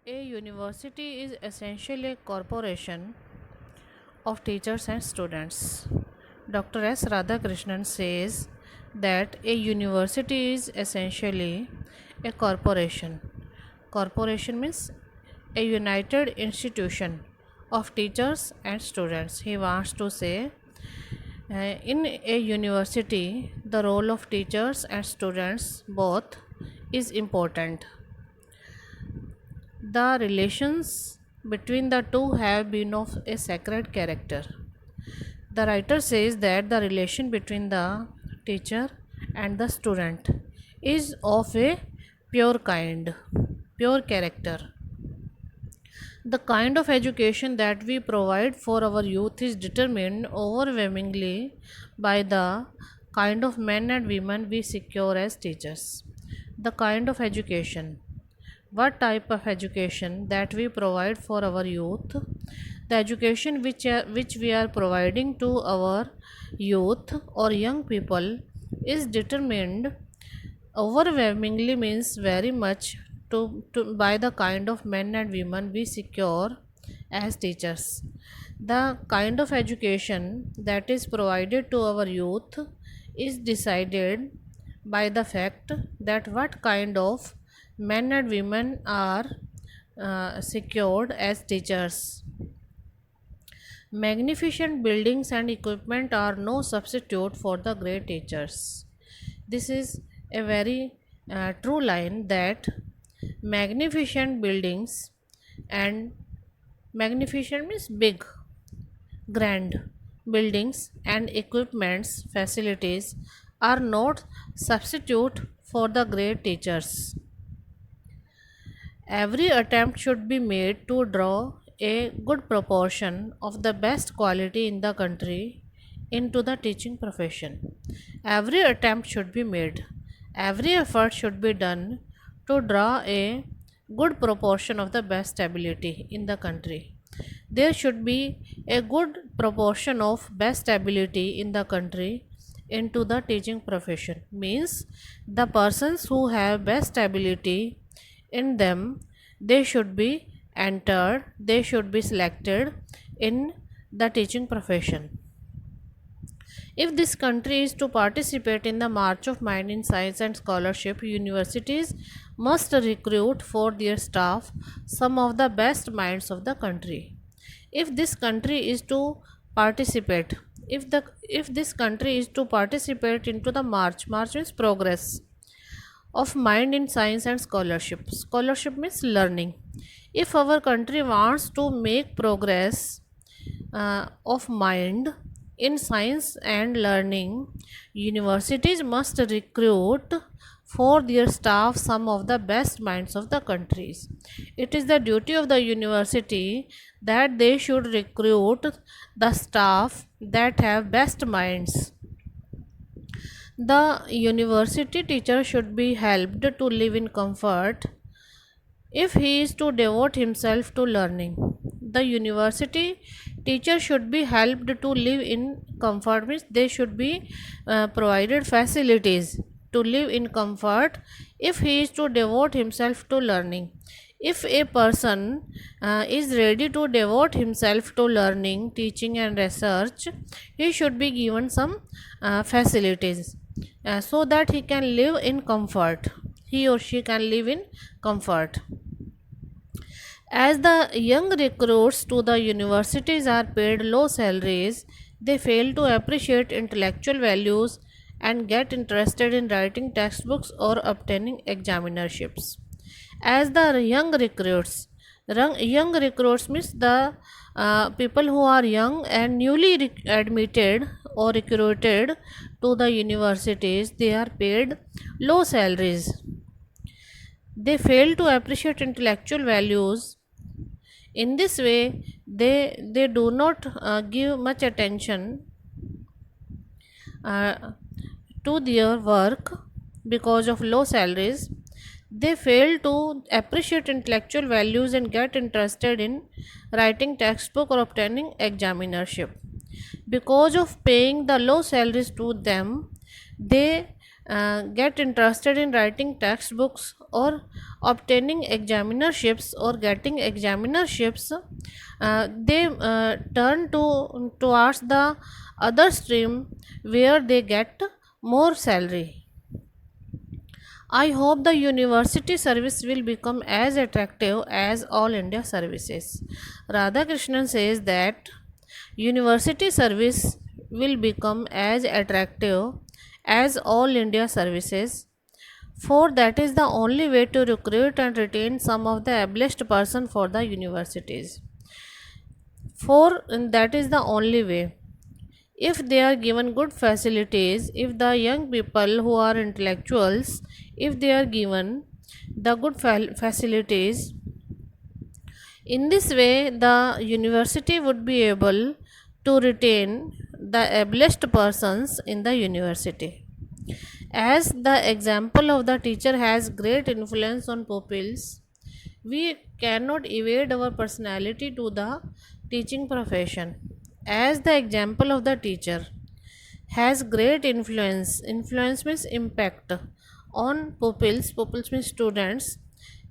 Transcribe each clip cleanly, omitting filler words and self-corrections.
A university is essentially a corporation of teachers and students. Dr. S. Radhakrishnan says that a university is essentially a corporation. Corporation means a united institution of teachers and students. He wants to say in a university, the role of teachers and students both is important. The relations between the two have been of a sacred character. The writer says that the relation between the teacher and the student is of a pure kind, pure character. The kind of education that we provide for our youth is determined overwhelmingly by the kind of men and women we secure as teachers. The kind of education, what type of education that we provide for our youth, the education which we are providing to our youth or young people is determined overwhelmingly means very much by the kind of men and women we secure as teachers. The kind of education that is provided to our youth is decided by the fact that what kind of men and women are secured as teachers. Magnificent buildings and equipment are no substitute for the great teachers. This is a very true line that magnificent buildings and magnificent means big, grand buildings and equipments facilities are not substitute for the great teachers. Every attempt should be made to draw a good proportion of the best quality in the country into the teaching profession. Every attempt should be made, every effort should be done to draw a good proportion of the best ability in the country. There should be a good proportion of best ability in the country into the teaching profession. Means the persons who have best ability in them, they should be entered, they should be selected in the teaching profession. If this country is to participate in the march of mind in science and scholarship, universities must recruit for their staff some of the best minds of the country. If this country is to participate, if this country is to participate into the march means progress of mind in science and scholarship. Scholarship means learning. If our country wants to make progress of mind in science and learning, universities must recruit for their staff some of the best minds of the countries. It is the duty of the university that they should recruit the staff that have best minds. The university teacher should be helped to live in comfort if he is to devote himself to learning. The university teacher should be helped to live in comfort means they should be provided facilities to live in comfort if he is to devote himself to learning. If a person is ready to devote himself to learning, teaching and research, he should be given some facilities so that he can live in comfort, he or she can live in comfort. As the young recruits to the universities are paid low salaries, they fail to appreciate intellectual values and get interested in writing textbooks or obtaining examinerships. As the young recruits means the people who are young and newly admitted or recruited to the universities, they are paid low salaries. They fail to appreciate intellectual values. In this way, they do not give much attention uh, to their work because of low salaries. They fail to appreciate intellectual values and get interested in writing textbook or obtaining examinership. Because of paying the low salaries to them, they get interested in writing textbooks or obtaining examinerships or getting examinerships, they turn towards the other stream where they get more salary. I hope the university service will become as attractive as all India services. Radhakrishnan says that university service will become as attractive as all India services, for that is the only way to recruit and retain some of the ablest person for the universities. For that is the only way. If they are given good facilities, if the young people who are intellectuals, if they are given the good facilities, in this way the university would be able to retain the ablest persons in the university. As the example of the teacher has great influence on pupils, we cannot evade our personality to the teaching profession. As the example of the teacher has great influence means impact on pupils means students,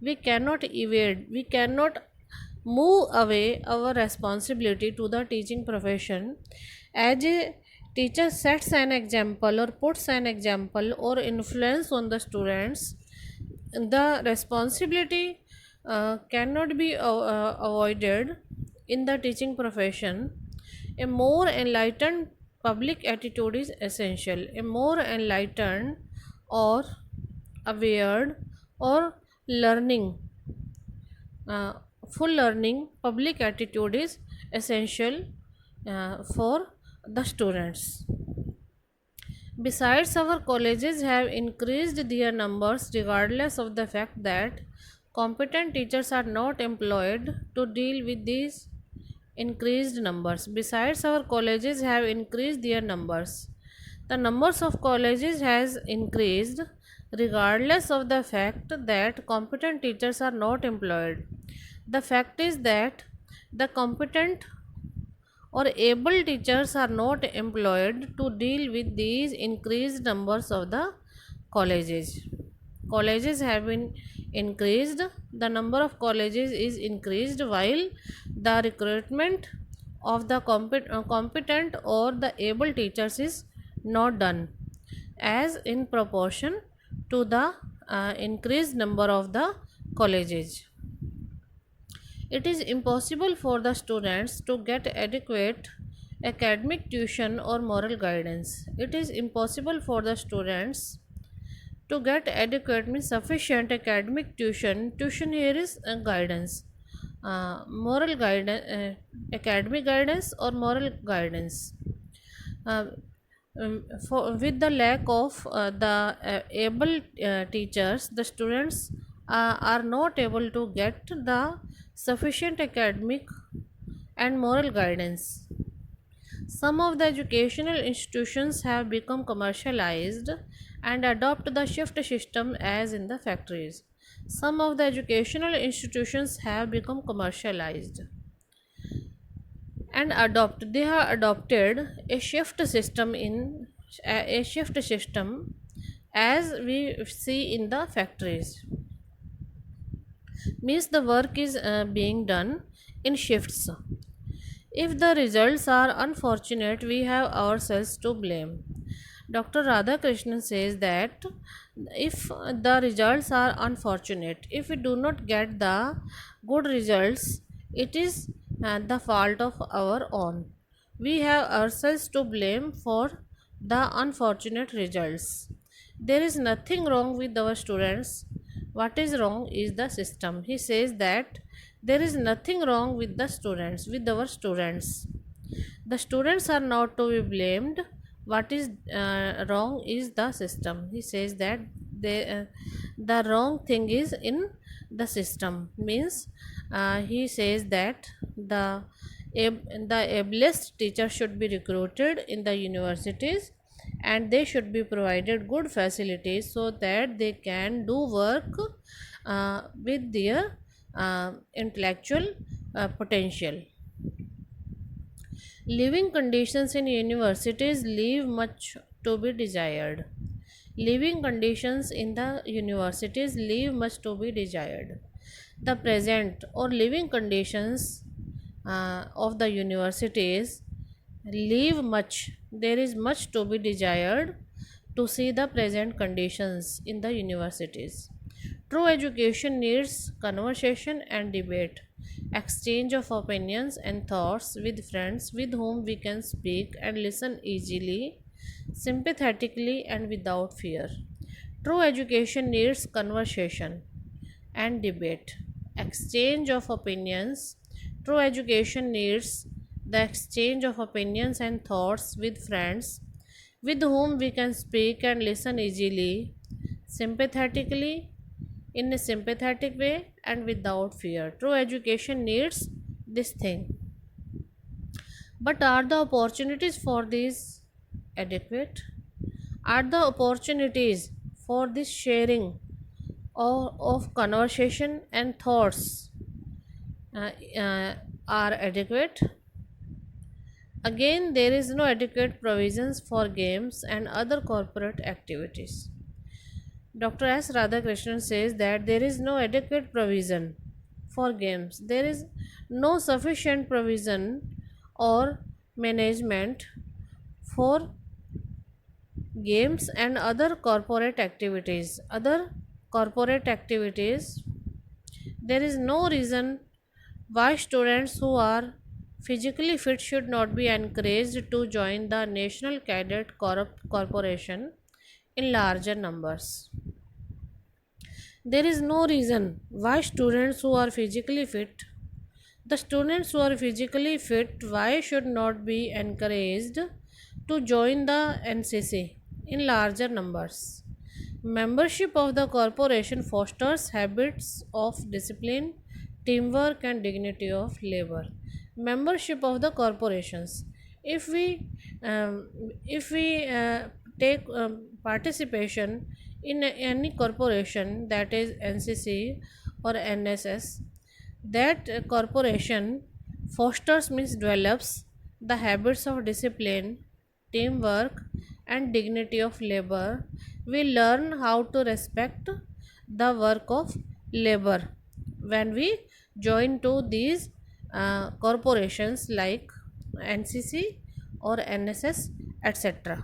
we cannot evade, we cannot move away our responsibility to the teaching profession. As a teacher sets an example or puts an example or influence on the students, the responsibility cannot be avoided in the teaching profession. A more enlightened public attitude is essential. A more enlightened or aware or learning, uh, full learning public attitude is essential for the students. Besides, our colleges have increased their numbers regardless of the fact that competent teachers are not employed to deal with these increased numbers. Besides, our colleges have increased their numbers. The numbers of colleges has increased regardless of the fact that competent teachers are not employed. The fact is that the competent or able teachers are not employed to deal with these increased numbers of the colleges. Colleges have been increased, the number of colleges is increased, while the recruitment of the competent or the able teachers is not done as in proportion to the increased number of the colleges. It is impossible for the students to get adequate academic tuition or moral guidance. It is impossible for the students to get adequate means sufficient academic tuition. Tuition here is guidance, moral guidance, academic guidance or moral guidance. Uh, with the lack of the able teachers, the students are not able to get the sufficient academic and moral guidance. Some of the educational institutions have become commercialized and adopt the shift system as in the factories. Some of the educational institutions have become commercialized and they have adopted a shift system in a shift system as we see in the factories, means the work is being done in shifts. If the results are unfortunate, we have ourselves to blame. Dr. Radhakrishnan says that if the results are unfortunate, if we do not get the good results, it is the fault of our own. We have ourselves to blame for the unfortunate results. There is nothing wrong with our students. What is wrong is the system. He says that there is nothing wrong with the students, with our students. The students are not to be blamed. What is wrong is the system. He says that the wrong thing is in the system, means he says that the ablest teacher should be recruited in the universities and they should be provided good facilities so that they can do work with their intellectual potential. Living conditions in universities leave much to be desired. Living conditions in the universities leave much to be desired. The present or living conditions of the universities leave much, there is much to be desired to see the present conditions in the universities. True education needs conversation and debate, exchange of opinions and thoughts with friends with whom we can speak and listen easily, sympathetically, and without fear. True education needs conversation and debate, exchange of opinions. True education needs the exchange of opinions and thoughts with friends with whom we can speak and listen easily, sympathetically, in a sympathetic way, and without fear. True education needs this thing. But are the opportunities for this adequate? Are the opportunities for this sharing of conversation and thoughts uh, uh, are adequate? Again, there is no adequate provisions for games and other corporate activities. Dr. S. Radhakrishnan says that there is no adequate provision for games. There is no sufficient provision or management for games and other corporate activities. There is no reason why students who are physically fit should not be encouraged to join the National Cadet Corporation in larger numbers. There is no reason why students who are physically fit, the students who are physically fit, why should not be encouraged to join the NCC in larger numbers. Membership of the corporation fosters habits of discipline, teamwork, and dignity of labor. Membership of the corporations. If we um, if we take participation in any corporation, that is NCC or NSS, that corporation fosters means develops the habits of discipline, teamwork, and dignity of labor. We learn how to respect the work of labor when we join to these corporations like NCC or NSS, etc.